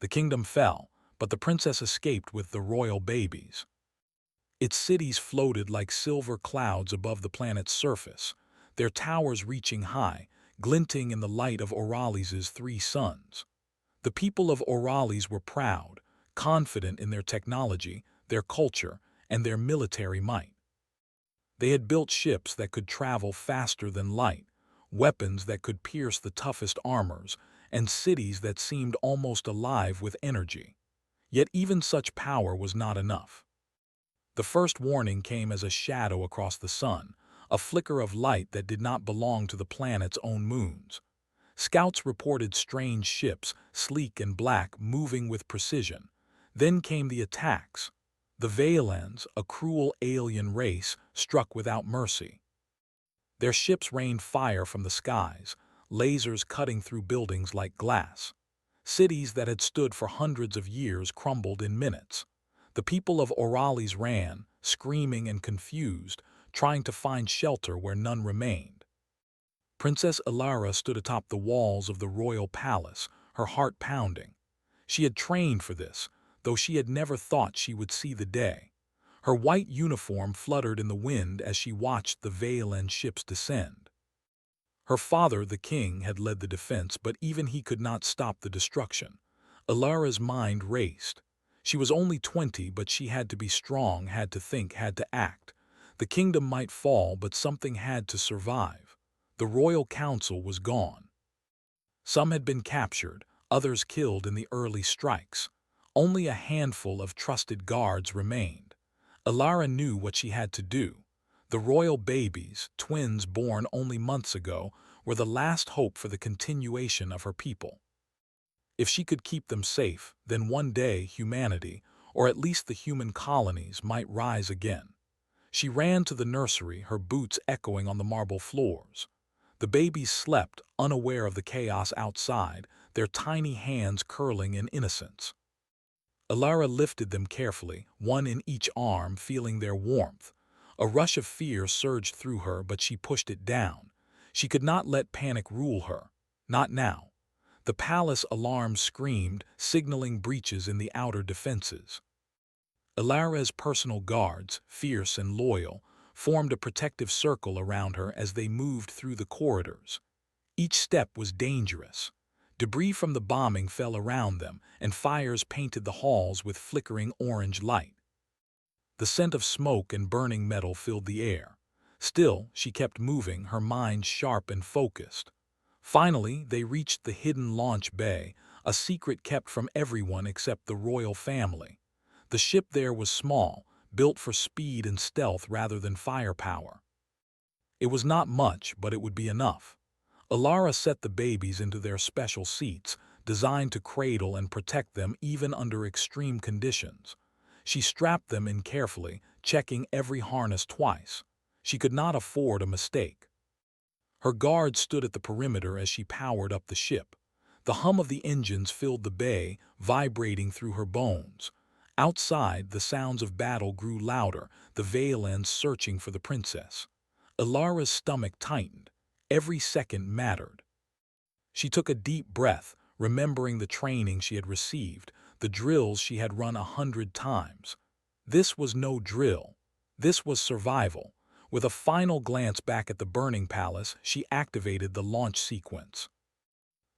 The kingdom fell, but the princess escaped with the royal babies. Its cities floated like silver clouds above the planet's surface, their towers reaching high, glinting in the light of Oralis's 3 suns. The people of Oralis were proud, confident in their technology, their culture, and their military might. They had built ships that could travel faster than light, weapons that could pierce the toughest armors, and cities that seemed almost alive with energy. Yet even such power was not enough. The first warning came as a shadow across the sun, a flicker of light that did not belong to the planet's own moons. Scouts reported strange ships, sleek and black, moving with precision. Then came the attacks. The Vailans, a cruel alien race, struck without mercy. Their ships rained fire from the skies, lasers cutting through buildings like glass. Cities that had stood for hundreds of years crumbled in minutes. The people of Oralis ran, screaming and confused, trying to find shelter where none remained. Princess Alara stood atop the walls of the royal palace, her heart pounding. She had trained for this, though she had never thought she would see the day. Her white uniform fluttered in the wind as she watched the Vaelan ships descend. Her father, the king, had led the defense, but even he could not stop the destruction. Alara's mind raced. She was only 20, but she had to be strong, had to think, had to act. The kingdom might fall, but something had to survive. The royal council was gone. Some had been captured, others killed in the early strikes. Only a handful of trusted guards remained. Alara knew what she had to do. The royal babies, twins born only months ago, were the last hope for the continuation of her people. If she could keep them safe, then one day humanity, or at least the human colonies, might rise again. She ran to the nursery, her boots echoing on the marble floors. The babies slept, unaware of the chaos outside, their tiny hands curling in innocence. Alara lifted them carefully, one in each arm, feeling their warmth. A rush of fear surged through her, but she pushed it down. She could not let panic rule her. Not now. The palace alarm screamed, signaling breaches in the outer defenses. Alara's personal guards, fierce and loyal, formed a protective circle around her as they moved through the corridors. Each step was dangerous. Debris from the bombing fell around them, and fires painted the halls with flickering orange light. The scent of smoke and burning metal filled the air. Still, she kept moving, her mind sharp and focused. Finally, they reached the hidden launch bay, a secret kept from everyone except the royal family. The ship there was small, built for speed and stealth rather than firepower. It was not much, but it would be enough. Alara set the babies into their special seats, designed to cradle and protect them even under extreme conditions. She strapped them in carefully, checking every harness twice. She could not afford a mistake. Her guards stood at the perimeter as she powered up the ship. The hum of the engines filled the bay, vibrating through her bones. Outside, the sounds of battle grew louder, the Vaelans searching for the princess. Alara's stomach tightened. Every second mattered. She took a deep breath, remembering the training she had received, the drills she had run 100 times. This was no drill. This was survival. With a final glance back at the burning palace, she activated the launch sequence.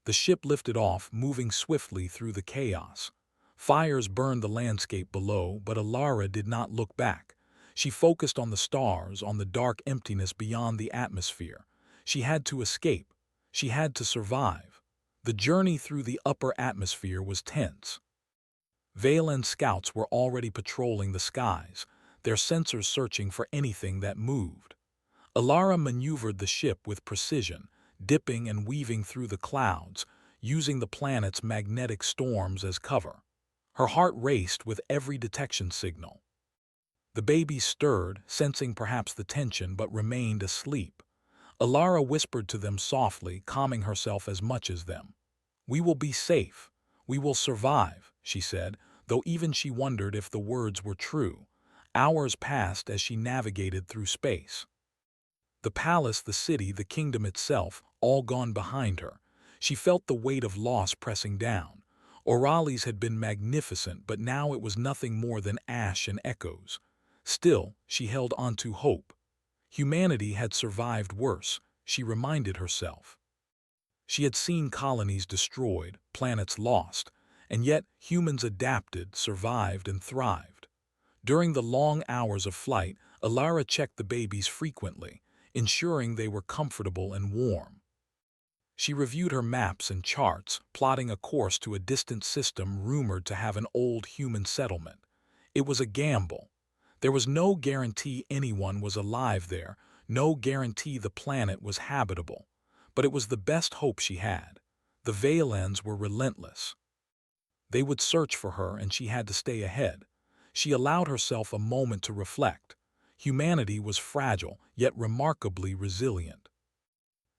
The ship lifted off, moving swiftly through the chaos. Fires burned the landscape below, but Alara did not look back. She focused on the stars, on the dark emptiness beyond the atmosphere. She had to escape. She had to survive. The journey through the upper atmosphere was tense. Vaelan scouts were already patrolling the skies, their sensors searching for anything that moved. Alara maneuvered the ship with precision, dipping and weaving through the clouds, using the planet's magnetic storms as cover. Her heart raced with every detection signal. The babies stirred, sensing perhaps the tension, but remained asleep. Alara whispered to them softly, calming herself as much as them. "We will be safe. We will survive," she said, though even she wondered if the words were true. Hours passed as she navigated through space. The palace, the city, the kingdom itself, all gone behind her. She felt the weight of loss pressing down. Orales had been magnificent, but now it was nothing more than ash and echoes. Still, she held on to hope. Humanity had survived worse, she reminded herself. She had seen colonies destroyed, planets lost, and yet humans adapted, survived, and thrived. During the long hours of flight, Alara checked the babies frequently, ensuring they were comfortable and warm. She reviewed her maps and charts, plotting a course to a distant system rumored to have an old human settlement. It was a gamble. There was no guarantee anyone was alive there, no guarantee the planet was habitable. But it was the best hope she had. The Valens were relentless. They would search for her, and she had to stay ahead. She allowed herself a moment to reflect. Humanity was fragile, yet remarkably resilient.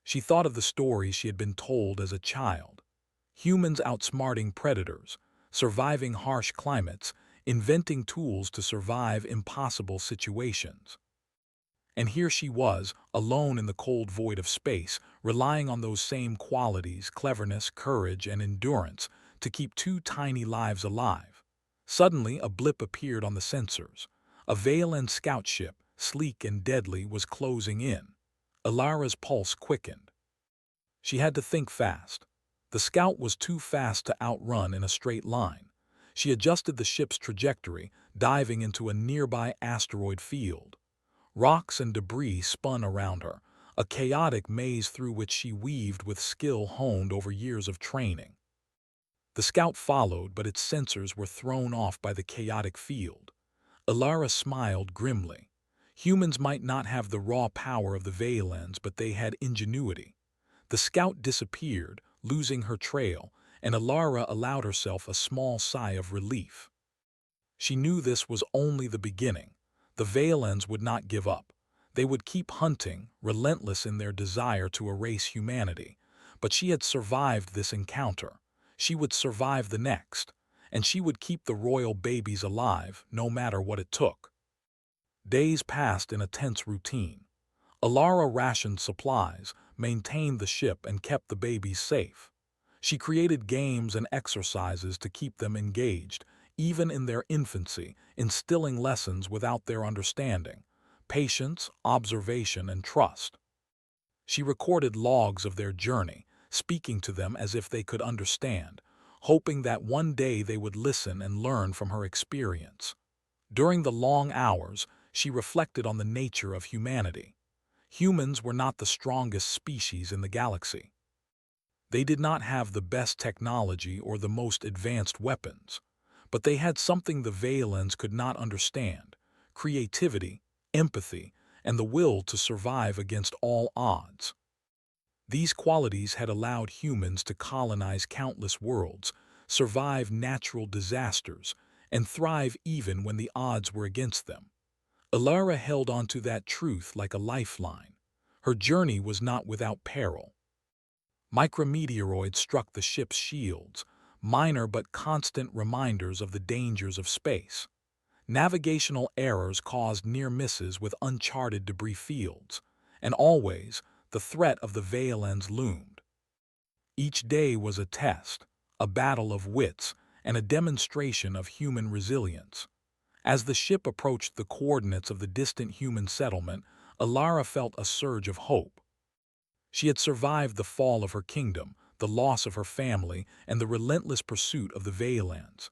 She thought of the stories she had been told as a child. Humans outsmarting predators, surviving harsh climates, inventing tools to survive impossible situations. And here she was, alone in the cold void of space, relying on those same qualities, cleverness, courage, and endurance, to keep two tiny lives alive. Suddenly, a blip appeared on the sensors. A Valen scout ship, sleek and deadly, was closing in. Alara's pulse quickened. She had to think fast. The scout was too fast to outrun in a straight line. She adjusted the ship's trajectory, diving into a nearby asteroid field. Rocks and debris spun around her, a chaotic maze through which she weaved with skill honed over years of training. The scout followed, but its sensors were thrown off by the chaotic field. Alara smiled grimly. Humans might not have the raw power of the Valens, but they had ingenuity. The scout disappeared, losing her trail, and Alara allowed herself a small sigh of relief. She knew this was only the beginning. The Valens would not give up. They would keep hunting, relentless in their desire to erase humanity. But she had survived this encounter. She would survive the next, and she would keep the royal babies alive, no matter what it took. Days passed in a tense routine. Alara rationed supplies, maintained the ship, and kept the babies safe. She created games and exercises to keep them engaged, even in their infancy, instilling lessons without their understanding: patience, observation, and trust. She recorded logs of their journey, speaking to them as if they could understand, hoping that one day they would listen and learn from her experience. During the long hours, she reflected on the nature of humanity. Humans were not the strongest species in the galaxy. They did not have the best technology or the most advanced weapons, but they had something the Valens could not understand: creativity, empathy, and the will to survive against all odds. These qualities had allowed humans to colonize countless worlds, survive natural disasters, and thrive even when the odds were against them. Alara held onto that truth like a lifeline. Her journey was not without peril. Micrometeoroids struck the ship's shields, minor but constant reminders of the dangers of space. Navigational errors caused near misses with uncharted debris fields, and always the threat of the Valens loomed. Each day was a test, a battle of wits, and a demonstration of human resilience. As the ship approached the coordinates of the distant human settlement, Alara felt a surge of hope. She had survived the fall of her kingdom, the loss of her family, and the relentless pursuit of the Valens.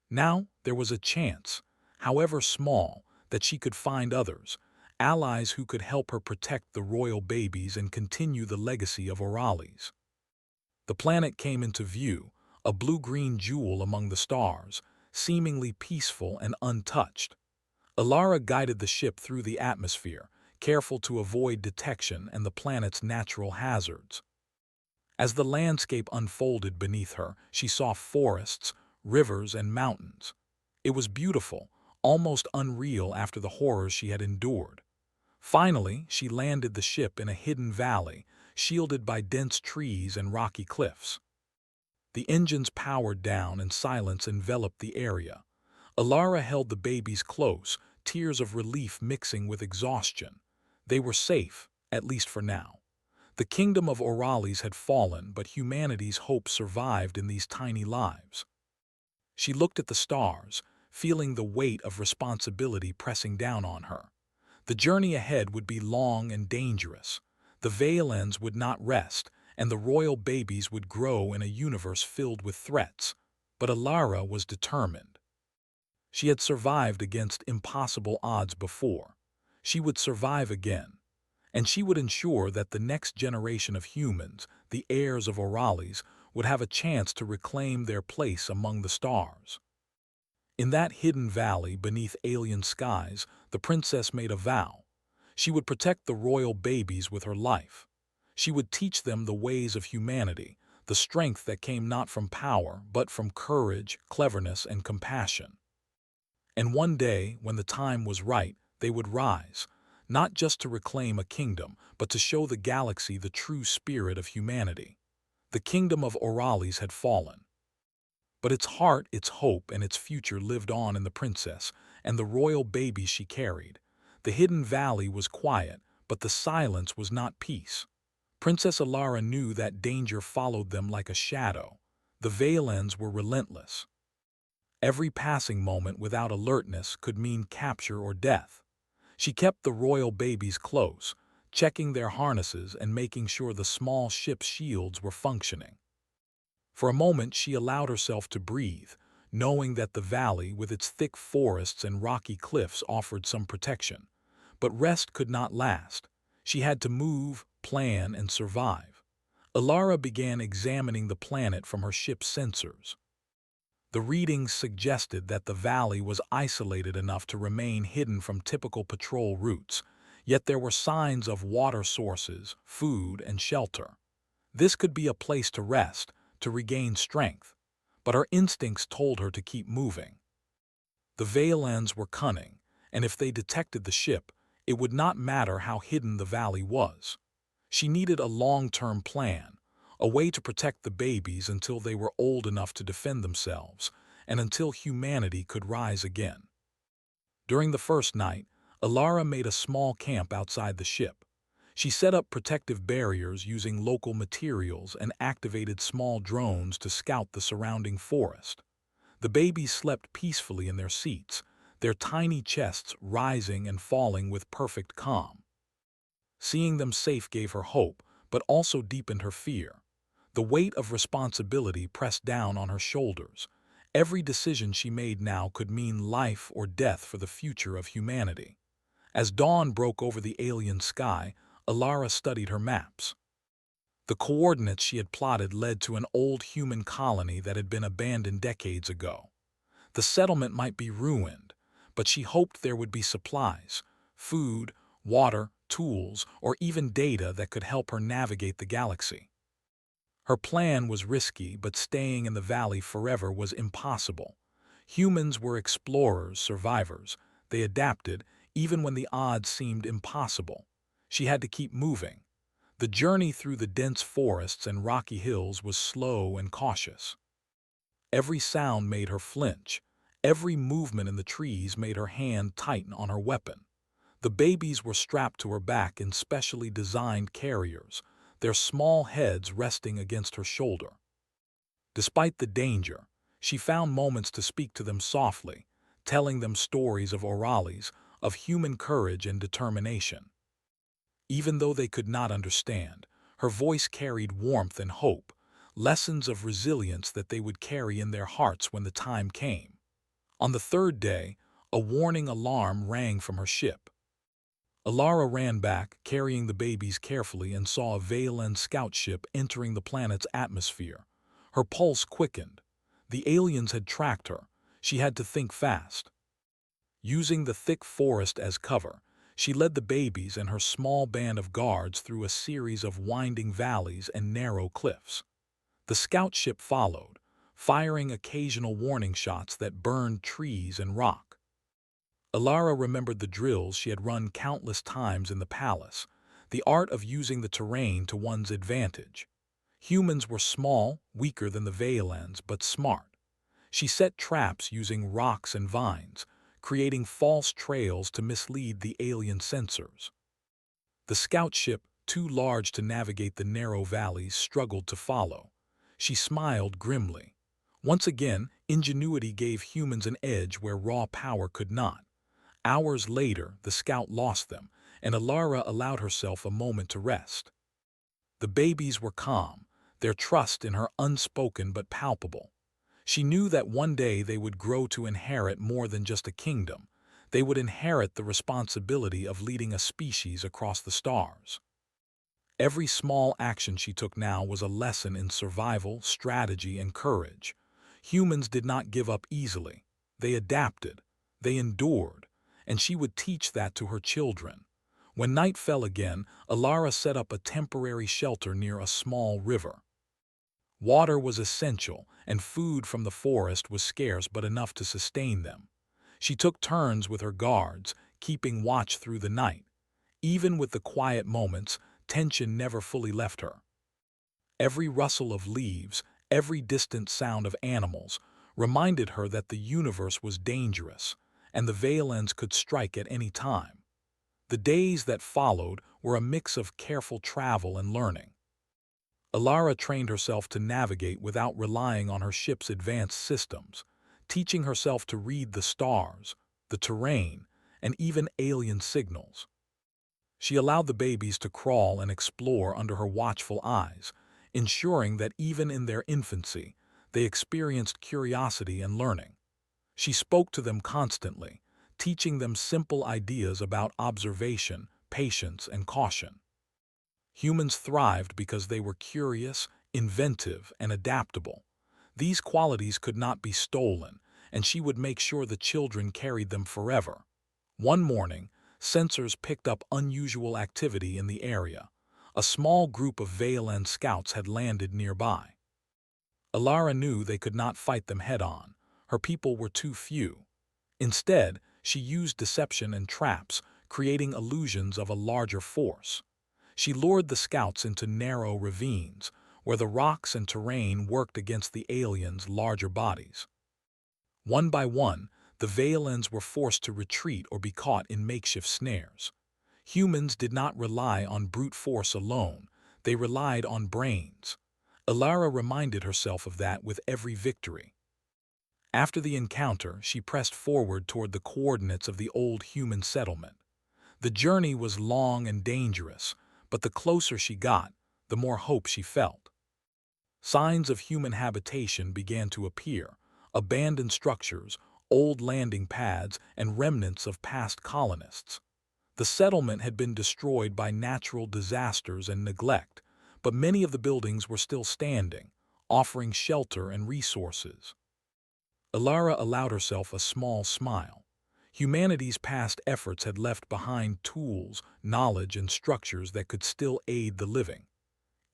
Now there was a chance, however small, that she could find others, allies who could help her protect the royal babies and continue the legacy of Orales. The planet came into view, a blue-green jewel among the stars, seemingly peaceful and untouched. Alara guided the ship through the atmosphere, careful to avoid detection and the planet's natural hazards. As the landscape unfolded beneath her, she saw forests, rivers, and mountains. It was beautiful, almost unreal after the horrors she had endured. Finally, she landed the ship in a hidden valley, shielded by dense trees and rocky cliffs. The engines powered down and silence enveloped the area. Alara held the babies close, tears of relief mixing with exhaustion. They were safe, at least for now. The kingdom of Orales had fallen, but humanity's hope survived in these tiny lives. She looked at the stars, feeling the weight of responsibility pressing down on her. The journey ahead would be long and dangerous. The Valens would not rest, and the royal babies would grow in a universe filled with threats. But Alara was determined. She had survived against impossible odds before. She would survive again, and she would ensure that the next generation of humans, the heirs of Orcs, would have a chance to reclaim their place among the stars. In that hidden valley beneath alien skies, the princess made a vow. She would protect the royal babies with her life. She would teach them the ways of humanity, the strength that came not from power, but from courage, cleverness, and compassion. And one day, when the time was right, they would rise, not just to reclaim a kingdom, but to show the galaxy the true spirit of humanity. The kingdom of Orcs had fallen. But its heart, its hope, and its future lived on in the princess and the royal baby she carried. The hidden valley was quiet, but the silence was not peace. Princess Alara knew that danger followed them like a shadow. The Valens were relentless. Every passing moment without alertness could mean capture or death. She kept the royal babies close, checking their harnesses and making sure the small ship's shields were functioning. For a moment she allowed herself to breathe, knowing that the valley with its thick forests and rocky cliffs offered some protection. But rest could not last. She had to move, plan, and survive. Alara began examining the planet from her ship's sensors. The readings suggested that the valley was isolated enough to remain hidden from typical patrol routes, yet there were signs of water sources, food, and shelter. This could be a place to rest, to regain strength, but her instincts told her to keep moving. The Valens were cunning, and if they detected the ship, it would not matter how hidden the valley was. She needed a long-term plan, a way to protect the babies until they were old enough to defend themselves, and until humanity could rise again. During the first night, Alara made a small camp outside the ship. She set up protective barriers using local materials and activated small drones to scout the surrounding forest. The babies slept peacefully in their seats, their tiny chests rising and falling with perfect calm. Seeing them safe gave her hope, but also deepened her fear. The weight of responsibility pressed down on her shoulders. Every decision she made now could mean life or death for the future of humanity. As dawn broke over the alien sky, Alara studied her maps. The coordinates she had plotted led to an old human colony that had been abandoned decades ago. The settlement might be ruined, but she hoped there would be supplies, food, water, tools, or even data that could help her navigate the galaxy. Her plan was risky, but staying in the valley forever was impossible. Humans were explorers, survivors. They adapted, even when the odds seemed impossible. She had to keep moving. The journey through the dense forests and rocky hills was slow and cautious. Every sound made her flinch. Every movement in the trees made her hand tighten on her weapon. The babies were strapped to her back in specially designed carriers, their small heads resting against her shoulder. Despite the danger, she found moments to speak to them softly, telling them stories of Orcs, of human courage and determination. Even though they could not understand, her voice carried warmth and hope, lessons of resilience that they would carry in their hearts when the time came. On the third day, a warning alarm rang from her ship. Alara ran back, carrying the babies carefully, and saw a Valen scout ship entering the planet's atmosphere. Her pulse quickened. The aliens had tracked her. She had to think fast. Using the thick forest as cover, she led the babies and her small band of guards through a series of winding valleys and narrow cliffs. The scout ship followed, firing occasional warning shots that burned trees and rock. Alara remembered the drills she had run countless times in the palace, the art of using the terrain to one's advantage. Humans were small, weaker than the Valens, but smart. She set traps using rocks and vines, creating false trails to mislead the alien sensors. The scout ship, too large to navigate the narrow valleys, struggled to follow. She smiled grimly. Once again, Ingenuity gave humans an edge where raw power could not. Hours later, the scout lost them, and Alara allowed herself a moment to rest. The babies were calm, their trust in her unspoken but palpable. She knew that one day they would grow to inherit more than just a kingdom. They would inherit the responsibility of leading a species across the stars. Every small action she took now was a lesson in survival, strategy, and courage. Humans did not give up easily. They adapted, they endured, and she would teach that to her children. When night fell again, Alara set up a temporary shelter near a small river. Water was essential, and food from the forest was scarce but enough to sustain them. She took turns with her guards, keeping watch through the night. Even with the quiet moments, tension never fully left her. Every rustle of leaves, every distant sound of animals, reminded her that the universe was dangerous, and the Valens could strike at any time. The days that followed were a mix of careful travel and learning. Alara trained herself to navigate without relying on her ship's advanced systems, teaching herself to read the stars, the terrain, and even alien signals. She allowed the babies to crawl and explore under her watchful eyes, ensuring that even in their infancy, they experienced curiosity and learning. She spoke to them constantly, teaching them simple ideas about observation, patience, and caution. Humans thrived because they were curious, inventive, and adaptable. These qualities could not be stolen, and she would make sure the children carried them forever. One morning, sensors picked up unusual activity in the area. A small group of Valan scouts had landed nearby. Alara knew they could not fight them head-on. Her people were too few. Instead, she used deception and traps, creating illusions of a larger force. She lured the scouts into narrow ravines, where the rocks and terrain worked against the aliens' larger bodies. One by one, the Valens were forced to retreat or be caught in makeshift snares. Humans did not rely on brute force alone, they relied on brains. Alara reminded herself of that with every victory. After the encounter, she pressed forward toward the coordinates of the old human settlement. The journey was long and dangerous, but the closer she got, the more hope she felt. Signs of human habitation began to appear: abandoned structures, old landing pads, and remnants of past colonists. The settlement had been destroyed by natural disasters and neglect, but many of the buildings were still standing, offering shelter and resources. Alara allowed herself a small smile. Humanity's past efforts had left behind tools, knowledge, and structures that could still aid the living.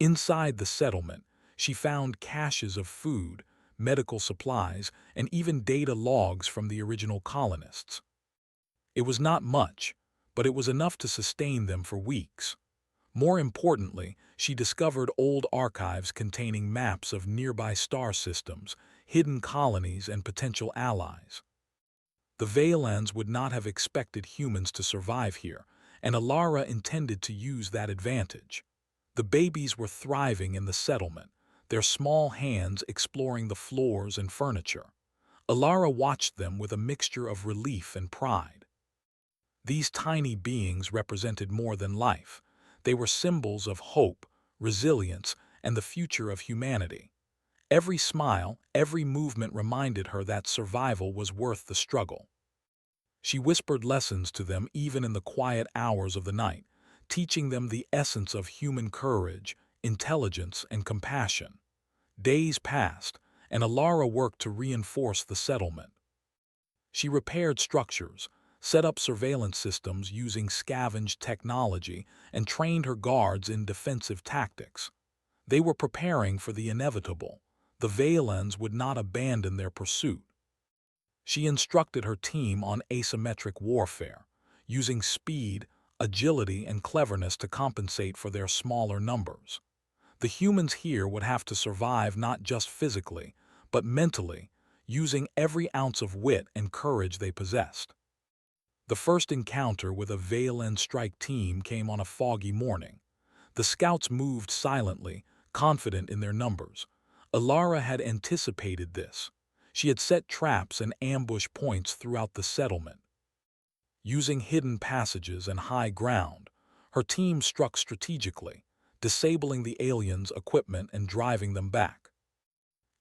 Inside the settlement, she found caches of food, medical supplies, and even data logs from the original colonists. It was not much, but it was enough to sustain them for weeks. More importantly, she discovered old archives containing maps of nearby star systems, hidden colonies, and potential allies. The Valans would not have expected humans to survive here, and Alara intended to use that advantage. The babies were thriving in the settlement, their small hands exploring the floors and furniture. Alara watched them with a mixture of relief and pride. These tiny beings represented more than life. They were symbols of hope, resilience, and the future of humanity. Every smile, every movement reminded her that survival was worth the struggle. She whispered lessons to them even in the quiet hours of the night, teaching them the essence of human courage, intelligence, and compassion. Days passed, and Alara worked to reinforce the settlement. She repaired structures, set up surveillance systems using scavenged technology, and trained her guards in defensive tactics. They were preparing for the inevitable. The Valens would not abandon their pursuit. She instructed her team on asymmetric warfare, using speed, agility, and cleverness to compensate for their smaller numbers. The humans here would have to survive not just physically, but mentally, using every ounce of wit and courage they possessed. The first encounter with a Valen strike team came on a foggy morning. The scouts moved silently, confident in their numbers. Alara had anticipated this. She had set traps and ambush points throughout the settlement. Using hidden passages and high ground, her team struck strategically, disabling the aliens' equipment and driving them back.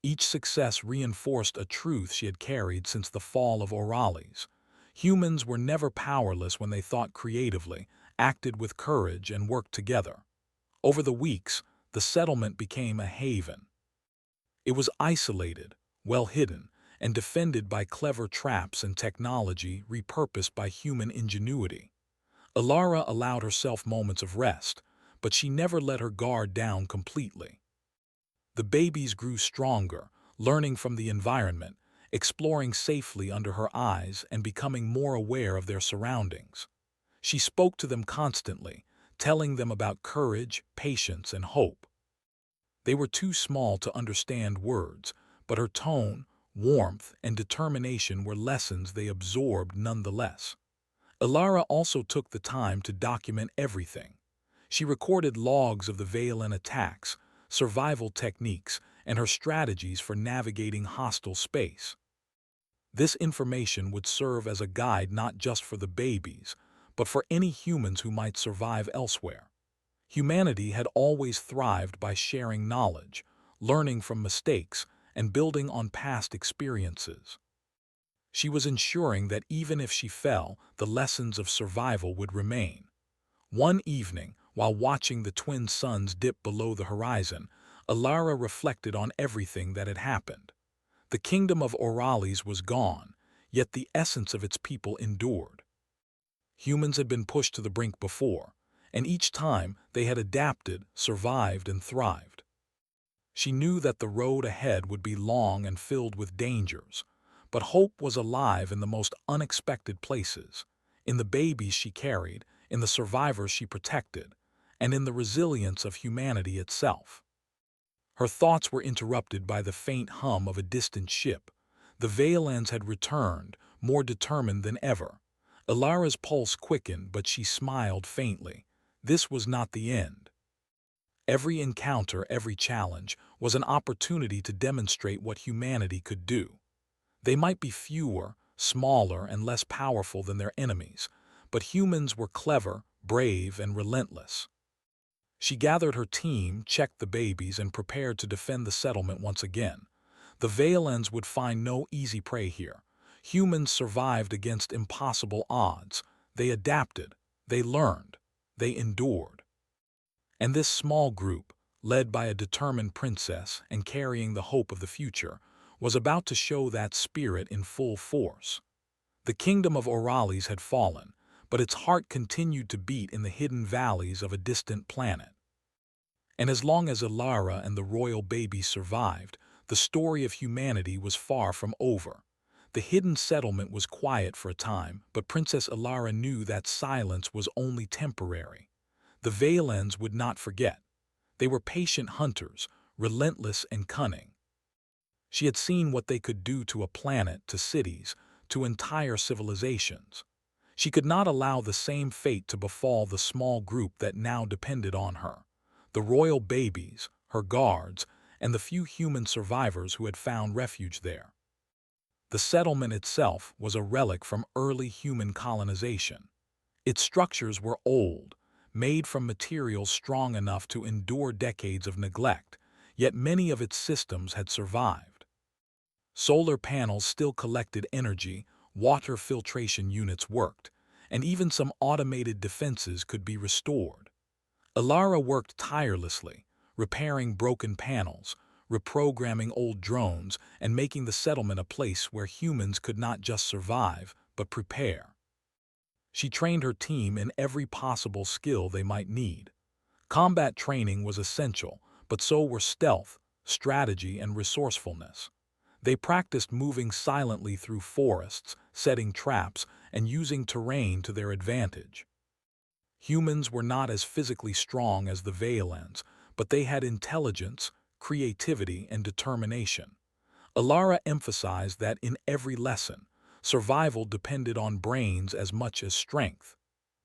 Each success reinforced a truth she had carried since the fall of Orcs. Humans were never powerless when they thought creatively, acted with courage, and worked together. Over the weeks, the settlement became a haven. It was isolated, well hidden, and defended by clever traps and technology repurposed by human ingenuity. Alara allowed herself moments of rest, but she never let her guard down completely. The babies grew stronger, learning from the environment, exploring safely under her eyes, and becoming more aware of their surroundings. She spoke to them constantly, telling them about courage, patience, and hope. They were too small to understand words, but her tone, warmth, and determination were lessons they absorbed nonetheless. Alara also took the time to document everything. She recorded logs of the Valen attacks, survival techniques, and her strategies for navigating hostile space. This information would serve as a guide not just for the babies, but for any humans who might survive elsewhere. Humanity had always thrived by sharing knowledge, learning from mistakes, and building on past experiences. She was ensuring that even if she fell, the lessons of survival would remain. One evening, while watching the twin suns dip below the horizon, Alara reflected on everything that had happened. The kingdom of Orcs was gone, yet the essence of its people endured. Humans had been pushed to the brink before, and each time they had adapted, survived, and thrived. She knew that the road ahead would be long and filled with dangers, but hope was alive in the most unexpected places, in the babies she carried, in the survivors she protected, and in the resilience of humanity itself. Her thoughts were interrupted by the faint hum of a distant ship. The Valens had returned, more determined than ever. Alara's pulse quickened, but she smiled faintly. This was not the end. Every encounter, every challenge, was an opportunity to demonstrate what humanity could do. They might be fewer, smaller, and less powerful than their enemies, but humans were clever, brave, and relentless. She gathered her team, checked the babies, and prepared to defend the settlement once again. The Valens would find no easy prey here. Humans survived against impossible odds. They adapted, they learned, they endured. And this small group, led by a determined princess and carrying the hope of the future, was about to show that spirit in full force. The kingdom of Orcs had fallen, but its heart continued to beat in the hidden valleys of a distant planet. And as long as Alara and the royal baby survived, the story of humanity was far from over. The hidden settlement was quiet for a time, but Princess Alara knew that silence was only temporary. The Valens would not forget. They were patient hunters, relentless and cunning. She had seen what they could do to a planet, to cities, to entire civilizations. She could not allow the same fate to befall the small group that now depended on her. The royal babies, her guards, and the few human survivors who had found refuge there. The settlement itself was a relic from early human colonization. Its structures were old, made from materials strong enough to endure decades of neglect, yet many of its systems had survived. Solar panels still collected energy, water filtration units worked, and even some automated defenses could be restored. Alara worked tirelessly, repairing broken panels, reprogramming old drones, and making the settlement a place where humans could not just survive, but prepare. She trained her team in every possible skill they might need. Combat training was essential, but so were stealth, strategy, and resourcefulness. They practiced moving silently through forests, setting traps, and using terrain to their advantage. Humans were not as physically strong as the Valens, but they had intelligence, creativity, and determination. Alara emphasized that in every lesson, survival depended on brains as much as strength.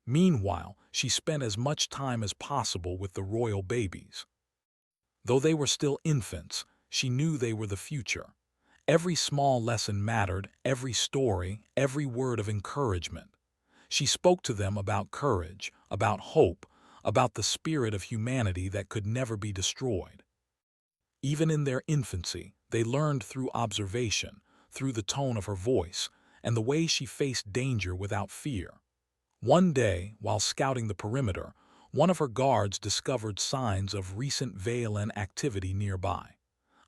Meanwhile, she spent as much time as possible with the royal babies. Though they were still infants, she knew they were the future. Every small lesson mattered, every story, every word of encouragement. She spoke to them about courage, about hope, about the spirit of humanity that could never be destroyed. Even in their infancy, they learned through observation, through the tone of her voice, and the way she faced danger without fear. One day, while scouting the perimeter, one of her guards discovered signs of recent Valan activity nearby.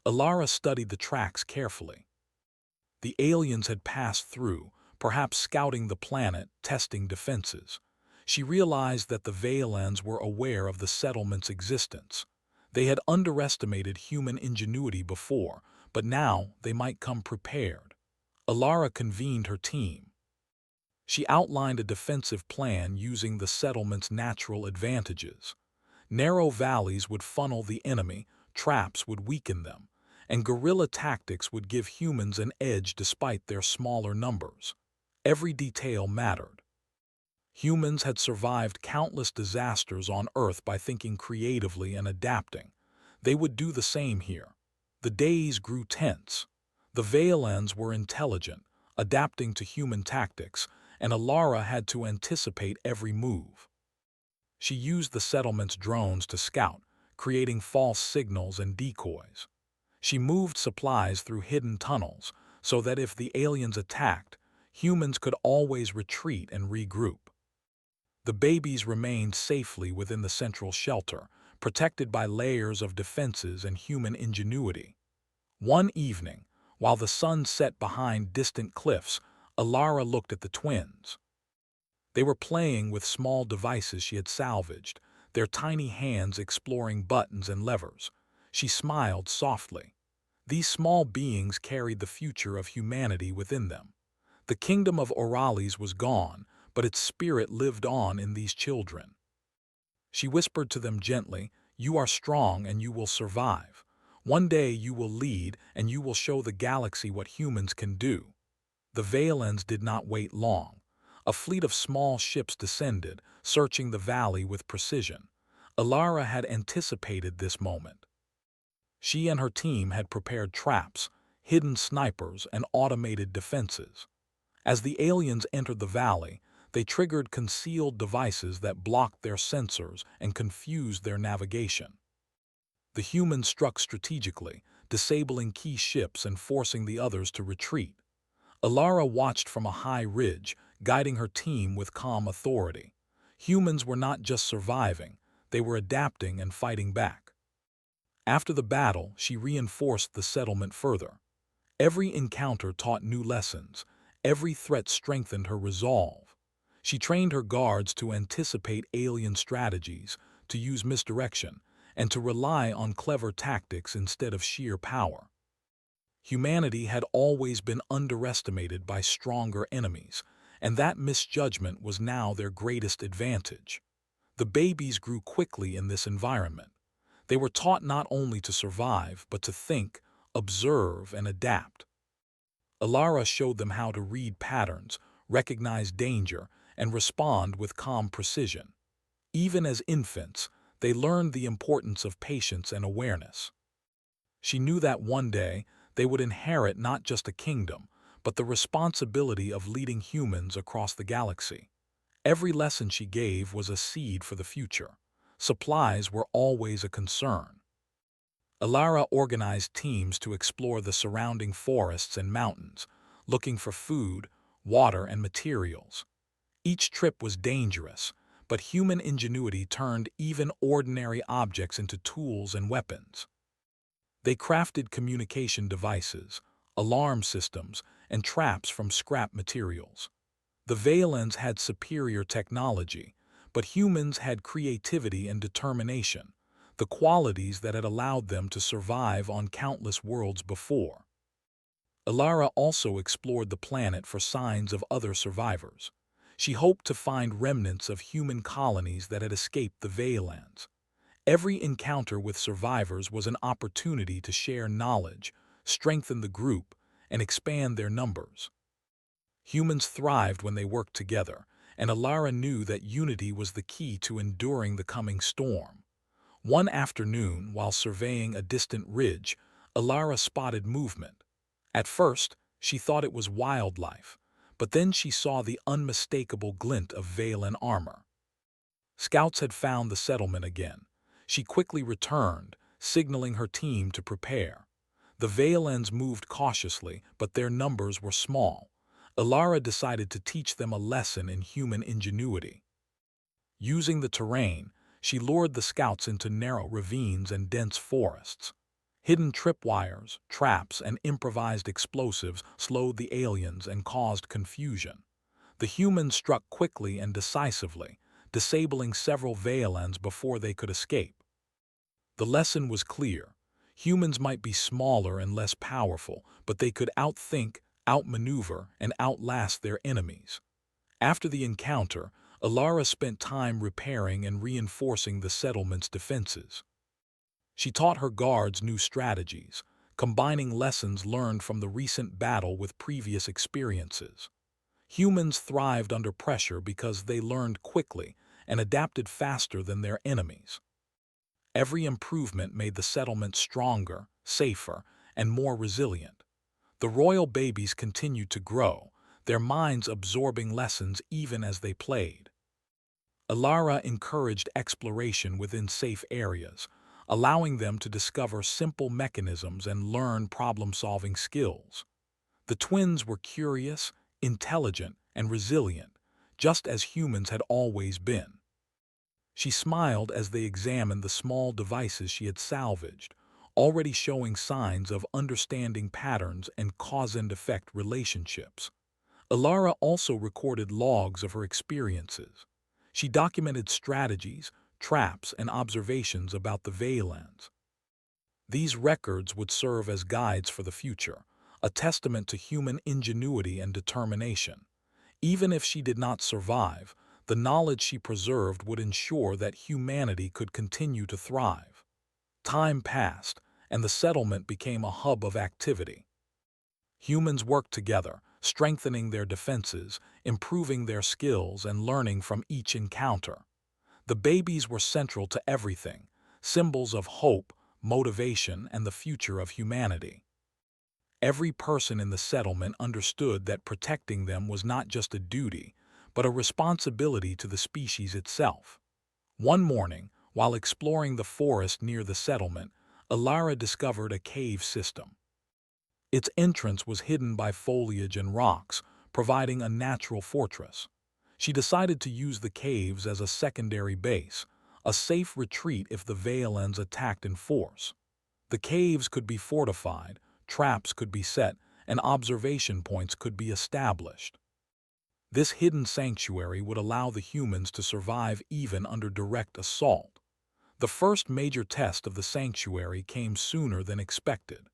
Alara studied the tracks carefully. The aliens had passed through, perhaps scouting the planet, testing defenses. She realized that the Valans were aware of the settlement's existence. They had underestimated human ingenuity before, but now they might come prepared. Alara convened her team. She outlined a defensive plan using the settlement's natural advantages. Narrow valleys would funnel the enemy, traps would weaken them, and guerrilla tactics would give humans an edge despite their smaller numbers. Every detail mattered. Humans had survived countless disasters on Earth by thinking creatively and adapting. They would do the same here. The days grew tense. The Valans were intelligent, adapting to human tactics, and Alara had to anticipate every move. She used the settlement's drones to scout, creating false signals and decoys. She moved supplies through hidden tunnels so that if the aliens attacked, humans could always retreat and regroup. The babies remained safely within the central shelter, protected by layers of defenses and human ingenuity. One evening, while the sun set behind distant cliffs, Alara looked at the twins. They were playing with small devices she had salvaged, their tiny hands exploring buttons and levers. She smiled softly. These small beings carried the future of humanity within them. The kingdom of Orcs was gone, but its spirit lived on in these children. She whispered to them gently, "You are strong and you will survive. One day you will lead and you will show the galaxy what humans can do." The Valans did not wait long. A fleet of small ships descended, searching the valley with precision. Alara had anticipated this moment. She and her team had prepared traps, hidden snipers, and automated defenses. As the aliens entered the valley, they triggered concealed devices that blocked their sensors and confused their navigation. The humans struck strategically, disabling key ships and forcing the others to retreat. Alara watched from a high ridge, guiding her team with calm authority. Humans were not just surviving, they were adapting and fighting back. After the battle, she reinforced the settlement further. Every encounter taught new lessons, every threat strengthened her resolve. She trained her guards to anticipate alien strategies, to use misdirection, and to rely on clever tactics instead of sheer power. Humanity had always been underestimated by stronger enemies, and that misjudgment was now their greatest advantage. The babies grew quickly in this environment. They were taught not only to survive, but to think, observe, and adapt. Alara showed them how to read patterns, recognize danger, and respond with calm precision. Even as infants, they learned the importance of patience and awareness. She knew that one day they would inherit not just a kingdom, but the responsibility of leading humans across the galaxy. Every lesson she gave was a seed for the future. Supplies were always a concern. Alara organized teams to explore the surrounding forests and mountains, looking for food, water, and materials. Each trip was dangerous, but human ingenuity turned even ordinary objects into tools and weapons. They crafted communication devices, alarm systems, and traps from scrap materials. The Valans had superior technology, but humans had creativity and determination, the qualities that had allowed them to survive on countless worlds before. Alara also explored the planet for signs of other survivors. She hoped to find remnants of human colonies that had escaped the Valans. Every encounter with survivors was an opportunity to share knowledge, strengthen the group, and expand their numbers. Humans thrived when they worked together, and Alara knew that unity was the key to enduring the coming storm. One afternoon, while surveying a distant ridge, Alara spotted movement. At first, she thought it was wildlife, but then she saw the unmistakable glint of veil and armor. Scouts had found the settlement again. She quickly returned, signaling her team to prepare. The Veilens moved cautiously, but their numbers were small. Alara decided to teach them a lesson in human ingenuity. Using the terrain, she lured the scouts into narrow ravines and dense forests. Hidden tripwires, traps, and improvised explosives slowed the aliens and caused confusion. The humans struck quickly and decisively, disabling several Veilens before they could escape. The lesson was clear. Humans might be smaller and less powerful, but they could outthink, outmaneuver, and outlast their enemies. After the encounter, Alara spent time repairing and reinforcing the settlement's defenses. She taught her guards new strategies, combining lessons learned from the recent battle with previous experiences. Humans thrived under pressure because they learned quickly and adapted faster than their enemies. Every improvement made the settlement stronger, safer, and more resilient. The royal babies continued to grow, their minds absorbing lessons even as they played. Alara encouraged exploration within safe areas, allowing them to discover simple mechanisms and learn problem-solving skills. The twins were curious, intelligent, and resilient, just as humans had always been. She smiled as they examined the small devices she had salvaged, already showing signs of understanding patterns and cause-and-effect relationships. Alara also recorded logs of her experiences. She documented strategies, traps, and observations about the Veilens. These records would serve as guides for the future, a testament to human ingenuity and determination. Even if she did not survive, the knowledge she preserved would ensure that humanity could continue to thrive. Time passed, and the settlement became a hub of activity. Humans worked together, strengthening their defenses, improving their skills, and learning from each encounter. The babies were central to everything, symbols of hope, motivation, and the future of humanity. Every person in the settlement understood that protecting them was not just a duty, but a responsibility to the species itself. One morning, while exploring the forest near the settlement, Alara discovered a cave system. Its entrance was hidden by foliage and rocks, providing a natural fortress. She decided to use the caves as a secondary base, a safe retreat if the Veilens attacked in force. The caves could be fortified, traps could be set, and observation points could be established. This hidden sanctuary would allow the humans to survive even under direct assault. The first major test of the sanctuary came sooner than expected.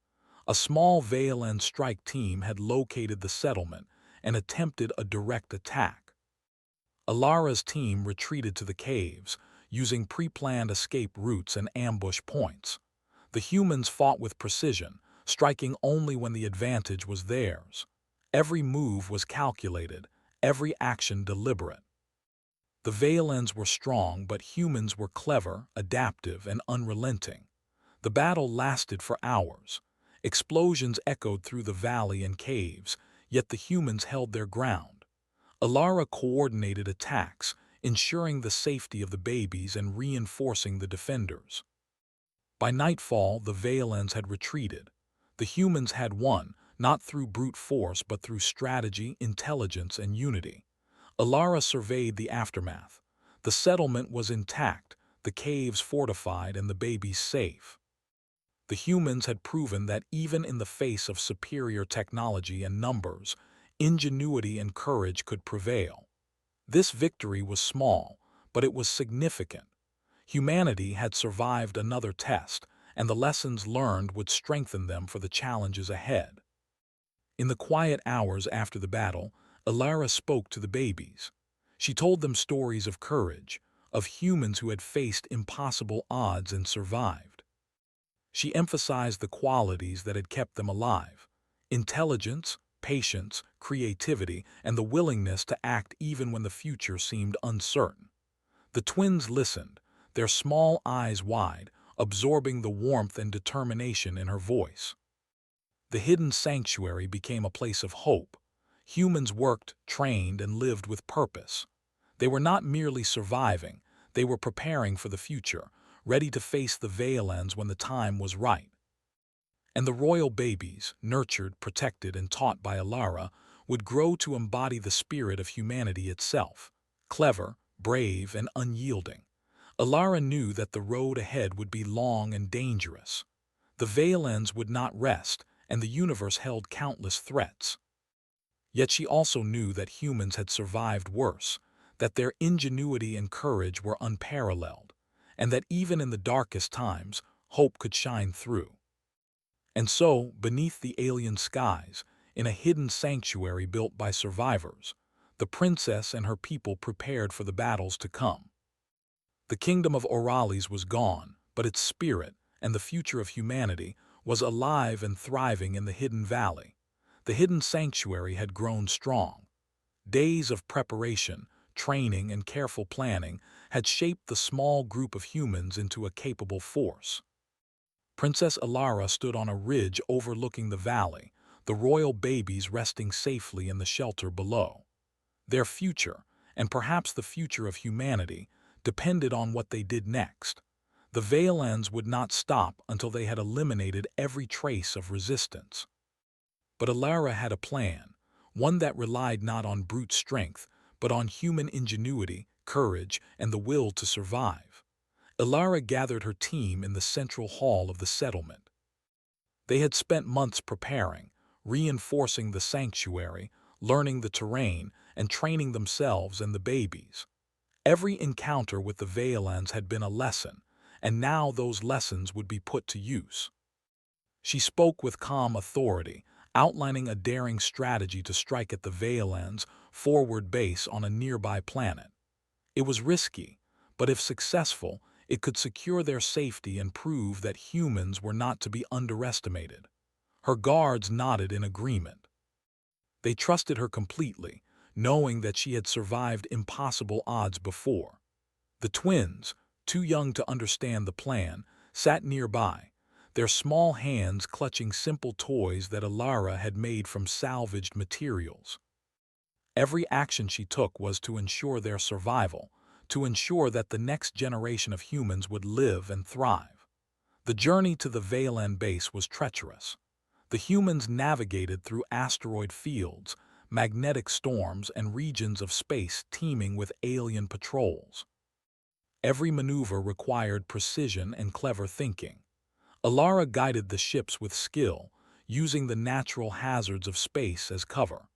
A small Veilens strike team had located the settlement and attempted a direct attack. Alara's team retreated to the caves, using pre-planned escape routes and ambush points. The humans fought with precision, striking only when the advantage was theirs. Every move was calculated, every action deliberate. The Veilens were strong, but humans were clever, adaptive, and unrelenting. The battle lasted for hours. Explosions echoed through the valley and caves, yet the humans held their ground. Alara coordinated attacks, ensuring the safety of the babies and reinforcing the defenders. By nightfall, the Veilens had retreated. The humans had won, not through brute force but through strategy, intelligence, and unity. Alara surveyed the aftermath. The settlement was intact, the caves fortified, and the babies safe. The humans had proven that even in the face of superior technology and numbers, ingenuity and courage could prevail. This victory was small, but it was significant. Humanity had survived another test, and the lessons learned would strengthen them for the challenges ahead. In the quiet hours after the battle, Alara spoke to the babies. She told them stories of courage, of humans who had faced impossible odds and survived. She emphasized the qualities that had kept them alive: intelligence, patience, creativity, and the willingness to act even when the future seemed uncertain. The twins listened, their small eyes wide, absorbing the warmth and determination in her voice. The hidden sanctuary became a place of hope. Humans worked, trained, and lived with purpose. They were not merely surviving, they were preparing for the future, ready to face the Vaillands when the time was right. And the royal babies, nurtured, protected, and taught by Alara, would grow to embody the spirit of humanity itself, clever, brave, and unyielding. Alara knew that the road ahead would be long and dangerous. The Vaillands would not rest, and the universe held countless threats. Yet she also knew that humans had survived worse, that their ingenuity and courage were unparalleled, and that even in the darkest times, hope could shine through. And so, beneath the alien skies, in a hidden sanctuary built by survivors, the princess and her people prepared for the battles to come. The kingdom of Orales was gone, but its spirit, and the future of humanity, was alive and thriving in the hidden valley. The hidden sanctuary had grown strong. Days of preparation, training, and careful planning had shaped the small group of humans into a capable force. Princess Alara stood on a ridge overlooking the valley, the royal babies resting safely in the shelter below. Their future, and perhaps the future of humanity, depended on what they did next. The Vaillands would not stop until they had eliminated every trace of resistance. But Alara had a plan, one that relied not on brute strength, but on human ingenuity, courage, and the will to survive. Alara gathered her team in the central hall of the settlement. They had spent months preparing, reinforcing the sanctuary, learning the terrain, and training themselves and the babies. Every encounter with the Vaillands had been a lesson, and now those lessons would be put to use. She spoke with calm authority, outlining a daring strategy to strike at the Vaillands' forward base on a nearby planet. It was risky, but if successful, it could secure their safety and prove that humans were not to be underestimated. Her guards nodded in agreement. They trusted her completely, knowing that she had survived impossible odds before. The twins, too young to understand the plan, sat nearby, their small hands clutching simple toys that Alara had made from salvaged materials. Every action she took was to ensure their survival, to ensure that the next generation of humans would live and thrive. The journey to the Vailland base was treacherous. The humans navigated through asteroid fields, magnetic storms, and regions of space teeming with alien patrols. Every maneuver required precision and clever thinking. Alara guided the ships with skill, using the natural hazards of space as cover.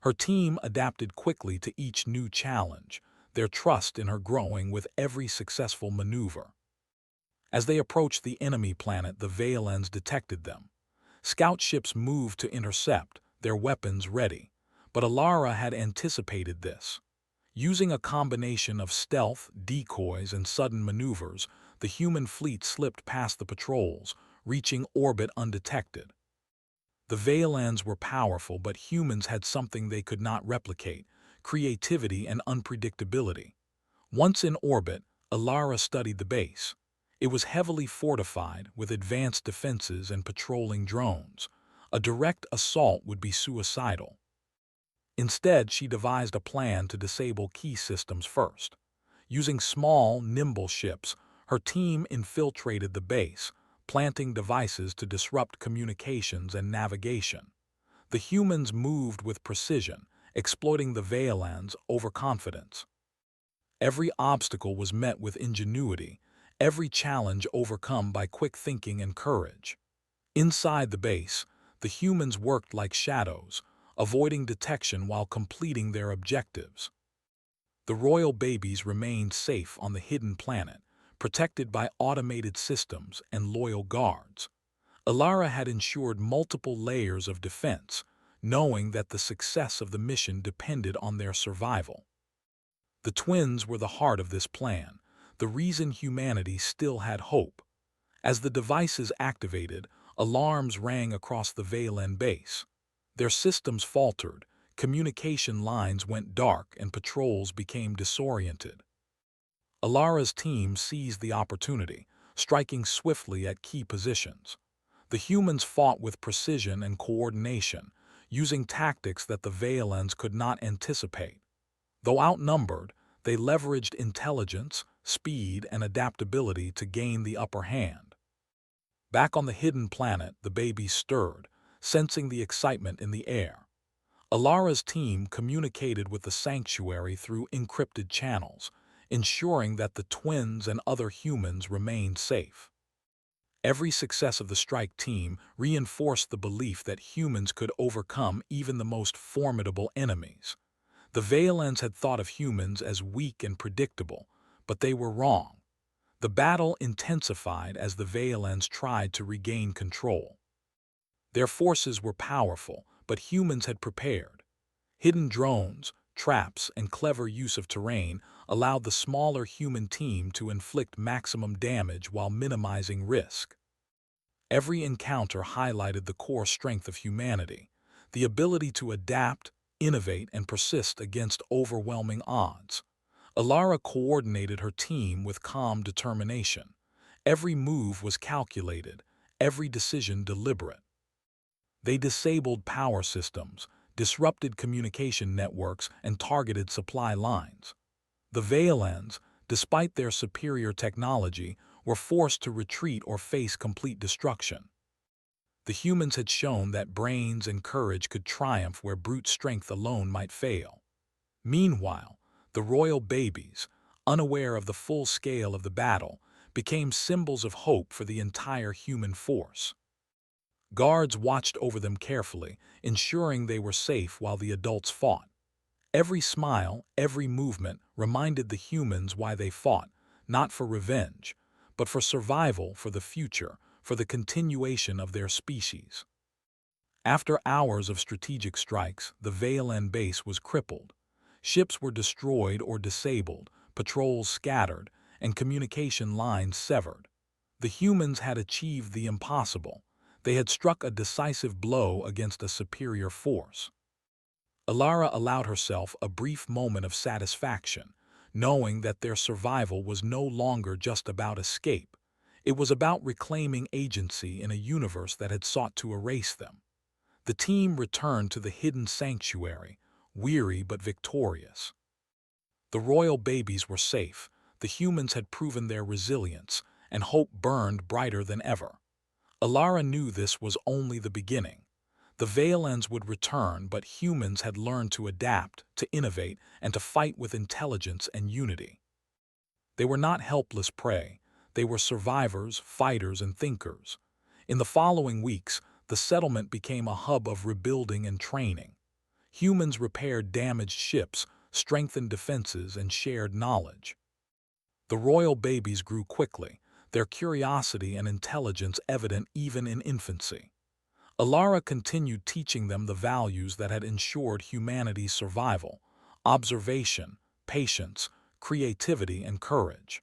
Her team adapted quickly to each new challenge, their trust in her growing with every successful maneuver. As they approached the enemy planet, the Vaillands detected them. Scout ships moved to intercept, their weapons ready, but Alara had anticipated this. Using a combination of stealth, decoys, and sudden maneuvers, the human fleet slipped past the patrols, reaching orbit undetected. The Vaillands were powerful, but humans had something they could not replicate: creativity and unpredictability. Once in orbit, Alara studied the base. It was heavily fortified, with advanced defenses and patrolling drones. A direct assault would be suicidal. Instead, she devised a plan to disable key systems first. Using small, nimble ships, her team infiltrated the base, planting devices to disrupt communications and navigation. The humans moved with precision, exploiting the Vaillands' overconfidence. Every obstacle was met with ingenuity, every challenge overcome by quick thinking and courage. Inside the base, the humans worked like shadows, avoiding detection while completing their objectives. The royal babies remained safe on the hidden planet, protected by automated systems and loyal guards. Alara had ensured multiple layers of defense, knowing that the success of the mission depended on their survival. The twins were the heart of this plan, the reason humanity still had hope. As the devices activated, alarms rang across the Vailland base. Their systems faltered, communication lines went dark, and patrols became disoriented. Alara's team seized the opportunity, striking swiftly at key positions. The humans fought with precision and coordination, using tactics that the Vailans could not anticipate. Though outnumbered, they leveraged intelligence, speed, and adaptability to gain the upper hand. Back on the hidden planet, the babies stirred, sensing the excitement in the air. Alara's team communicated with the sanctuary through encrypted channels, ensuring that the twins and other humans remained safe. Every success of the strike team reinforced the belief that humans could overcome even the most formidable enemies. The Vailans had thought of humans as weak and predictable, but they were wrong. The battle intensified as the Vailans tried to regain control. Their forces were powerful, but humans had prepared. Hidden drones, traps, and clever use of terrain allowed the smaller human team to inflict maximum damage while minimizing risk. Every encounter highlighted the core strength of humanity, the ability to adapt, innovate, and persist against overwhelming odds. Alara coordinated her team with calm determination. Every move was calculated, every decision deliberate. They disabled power systems, disrupted communication networks, and targeted supply lines. The Vailans, despite their superior technology, were forced to retreat or face complete destruction. The humans had shown that brains and courage could triumph where brute strength alone might fail. Meanwhile, the royal babies, unaware of the full scale of the battle, became symbols of hope for the entire human force. Guards watched over them carefully, ensuring they were safe while the adults fought. Every smile, every movement reminded the humans why they fought, not for revenge, but for survival, for the future, for the continuation of their species. After hours of strategic strikes, the Vaelan base was crippled. Ships were destroyed or disabled, patrols scattered, and communication lines severed. The humans had achieved the impossible. They had struck a decisive blow against a superior force. Alara allowed herself a brief moment of satisfaction, knowing that their survival was no longer just about escape. It was about reclaiming agency in a universe that had sought to erase them. The team returned to the hidden sanctuary, weary but victorious. The royal babies were safe, the humans had proven their resilience, and hope burned brighter than ever. Alara knew this was only the beginning. The Vailans would return, but humans had learned to adapt, to innovate, and to fight with intelligence and unity. They were not helpless prey. They were survivors, fighters, and thinkers. In the following weeks, the settlement became a hub of rebuilding and training. Humans repaired damaged ships, strengthened defenses, and shared knowledge. The royal babies grew quickly, their curiosity and intelligence evident even in infancy. Alara continued teaching them the values that had ensured humanity's survival: observation, patience, creativity, and courage.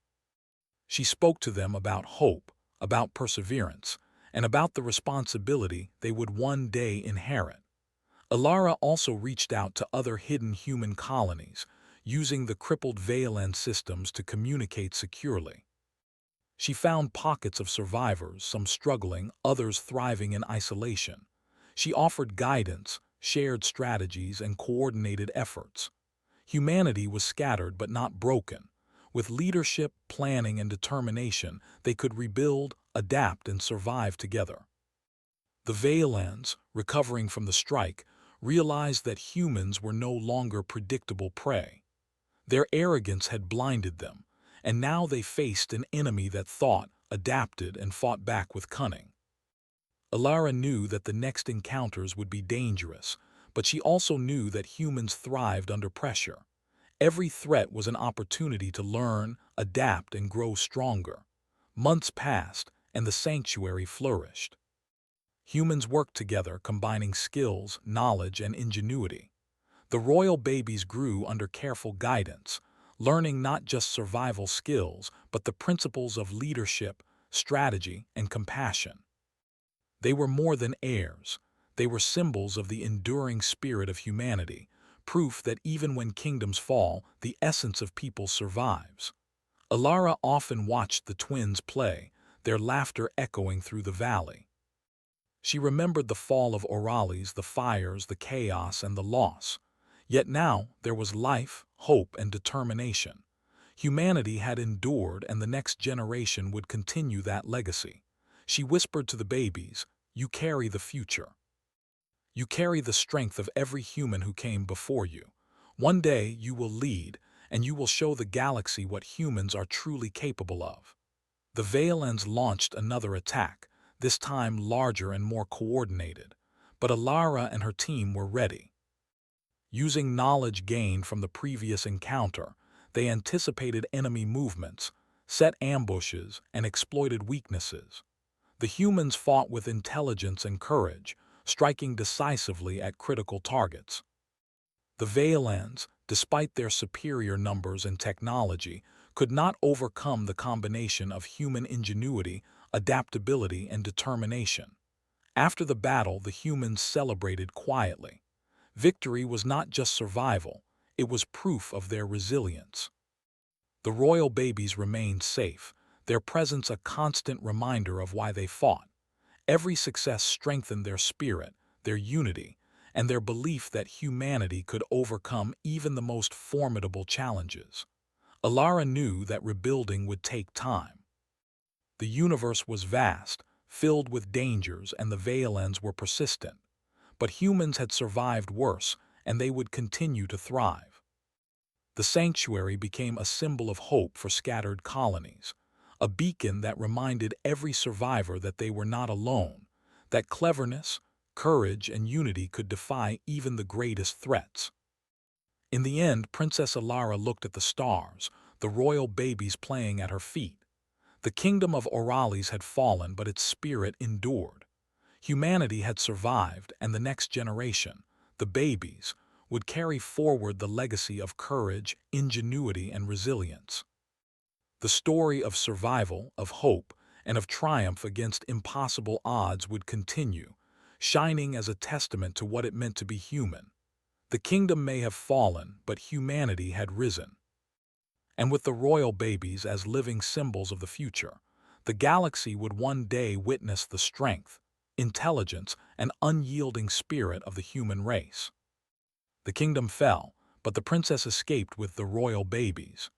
She spoke to them about hope, about perseverance, and about the responsibility they would one day inherit. Alara also reached out to other hidden human colonies, using the crippled Vaelan systems to communicate securely. She found pockets of survivors, some struggling, others thriving in isolation. She offered guidance, shared strategies, and coordinated efforts. Humanity was scattered but not broken. With leadership, planning, and determination, they could rebuild, adapt, and survive together. The Vailans, recovering from the strike, realized that humans were no longer predictable prey. Their arrogance had blinded them, and now they faced an enemy that thought, adapted, and fought back with cunning. Alara knew that the next encounters would be dangerous, but she also knew that humans thrived under pressure. Every threat was an opportunity to learn, adapt, and grow stronger. Months passed, and the sanctuary flourished. Humans worked together, combining skills, knowledge, and ingenuity. The royal babies grew under careful guidance, learning not just survival skills, but the principles of leadership, strategy, and compassion. They were more than heirs. They were symbols of the enduring spirit of humanity, proof that even when kingdoms fall, the essence of people survives. Alara often watched the twins play, their laughter echoing through the valley. She remembered the fall of Orcs, the fires, the chaos, and the loss. Yet now there was life, hope, and determination. Humanity had endured, and the next generation would continue that legacy. She whispered to the babies, "You carry the future. You carry the strength of every human who came before you. One day you will lead, and you will show the galaxy what humans are truly capable of." The Valens launched another attack, this time larger and more coordinated. But Alara and her team were ready. Using knowledge gained from the previous encounter, they anticipated enemy movements, set ambushes, and exploited weaknesses. The humans fought with intelligence and courage, striking decisively at critical targets. The Valens, despite their superior numbers and technology, could not overcome the combination of human ingenuity, adaptability, and determination. After the battle, the humans celebrated quietly. Victory was not just survival, it was proof of their resilience. The royal babies remained safe, their presence a constant reminder of why they fought. Every success strengthened their spirit, their unity, and their belief that humanity could overcome even the most formidable challenges. Alara knew that rebuilding would take time. The universe was vast, filled with dangers, and the Valens were persistent. But humans had survived worse, and they would continue to thrive. The sanctuary became a symbol of hope for scattered colonies, a beacon that reminded every survivor that they were not alone, that cleverness, courage, and unity could defy even the greatest threats. In the end, Princess Alara looked at the stars, the royal babies playing at her feet. The kingdom of Orcs had fallen, but its spirit endured. Humanity had survived, and the next generation, the babies, would carry forward the legacy of courage, ingenuity, and resilience. The story of survival, of hope, and of triumph against impossible odds would continue, shining as a testament to what it meant to be human. The kingdom may have fallen, but humanity had risen. And with the royal babies as living symbols of the future, the galaxy would one day witness the strength, intelligence, and unyielding spirit of the human race. The kingdom fell, but the princess escaped with the royal babies.